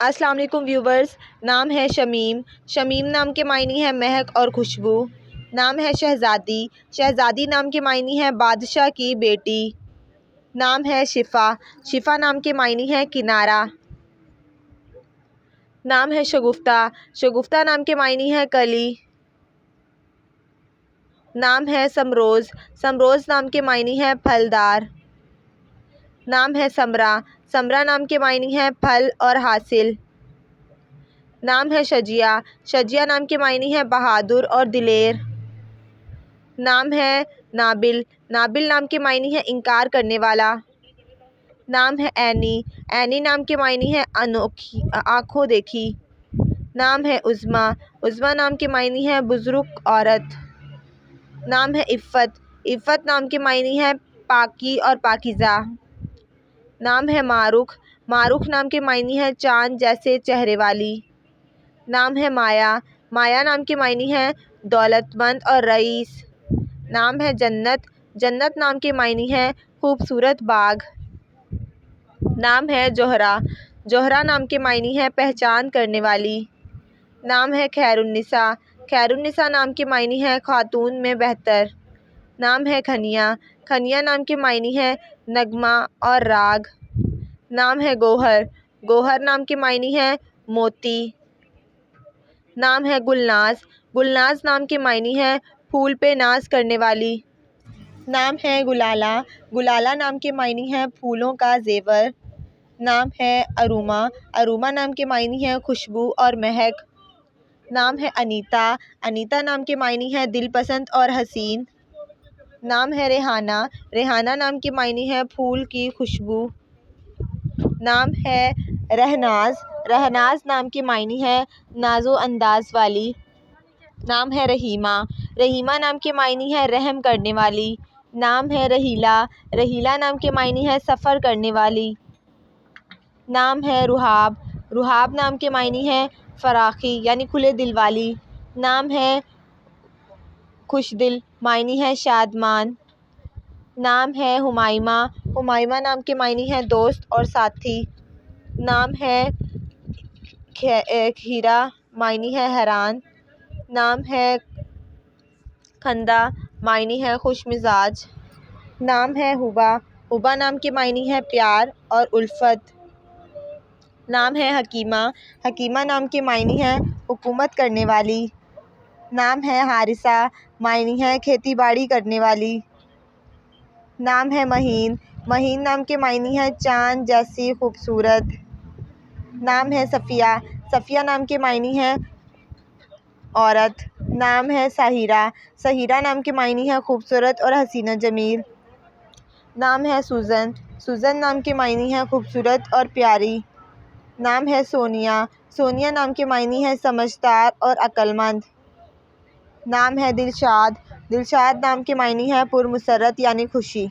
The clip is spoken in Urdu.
السلام علیکم ویورز، نام ہے شمیم۔ شمیم نام کے معنی ہے مہک اور خوشبو۔ نام ہے شہزادی۔ شہزادی نام کے معنی ہے بادشاہ کی بیٹی۔ نام ہے شفا۔ شفا نام کے معنی ہے کنارہ۔ نام ہے شگفتہ۔ شگفتہ نام کے معنی ہے کلی۔ نام ہے سمروز۔ سمروز نام کے معنی ہے پھلدار۔ نام ہے سمرا۔ سمرا نام کے معنی ہے پھل اور حاصل۔ نام ہے شجیہ۔ شجیہ نام کے معنی ہے بہادر اور دلیر۔ نام ہے نابل۔ نابل نام کے معنی ہے انکار کرنے والا۔ نام ہے عینی۔ عینی نام کے معنی ہے آنکھوں دیکھی۔ نام ہے عظمیٰ۔ عظمیٰ نام کے معنی ہے بزرگ عورت۔ نام ہے عفت۔ عفت نام کے معنی ہے پاکی اور پاکیزہ۔ نام ہے معروق۔ معروق نام کے معنی ہے چاند جیسے چہرے والی۔ نام ہے مایا۔ مایا نام کے معنی ہے دولت مند اور رئیس۔ نام ہے جنت۔ جنت نام کے معنی ہے خوبصورت باغ۔ نام ہے جوہرا۔ جوہرا نام کے معنی ہے پہچان کرنے والی۔ نام ہے خیر النساء۔ خیر النساء نام کے معنی ہے خاتون میں بہتر۔ نام ہے کھنیا۔ کھنیا نام کے معنی ہے نغمہ اور راگ۔ نام ہے گوہر۔ گوہر نام کے معنی ہے موتی۔ نام ہے گلناز۔ گلناز نام کے معنی ہے پھول پہ ناز کرنے والی۔ نام ہے گلالہ۔ گلالہ نام کے معنی ہے پھولوں کا زیور۔ نام ہے اروما۔ اروما نام کے معنی ہے خوشبو اور مہک۔ نام ہے انیتا۔ انیتا نام کے معنی ہے دل پسند اور حسین۔ نام ہے ریحانہ۔ ریحانہ نام کے معنی ہے پھول کی خوشبو۔ نام ہے رہناز۔ رہناز نام کے معنی ہے ناز و انداز والی۔ نام ہے رحیمہ۔ رحیمہ نام کے معنی ہے رحم کرنے والی۔ نام ہے رحیلہ۔ رحیلہ نام کے معنی ہے سفر کرنے والی۔ نام ہے رحاب۔ رحاب نام کے معنی ہے فراخی یعنی کھلے دل والی۔ نام ہے خوش دل، معنی ہے شادمان۔ نام ہے ہمائمہ۔ ہمائمہ نام کے معنی ہے دوست اور ساتھی۔ نام ہے کھیرا، معنی ہے حیران۔ نام ہے کھندا، معنی ہے خوش مزاج۔ نام ہے حبا۔ حبا نام کے معنی ہے پیار اور الفت۔ نام ہے حکیمہ۔ حکیمہ نام کے معنی ہے حکومت کرنے والی۔ نام ہے حارثہ، معنی ہے کھیتی باڑی کرنے والی۔ نام ہے مہین۔ مہین نام کے معنی ہے چاند جیسی خوبصورت۔ نام ہے صفیہ۔ صفیہ نام کے معنی ہے عورت۔ نام ہے ساحرہ۔ ساحرہ نام کے معنی ہے خوبصورت اور حسینہ جمیل۔ نام ہے سوزن۔ سوزن نام کے معنی ہے خوبصورت اور پیاری۔ نام ہے سونیا۔ سونیا نام کے معنی ہے سمجھدار اور عقل مند۔ نام ہے دلشاد۔ دلشاد نام کے معنی ہے پرمسرت یعنی خوشی۔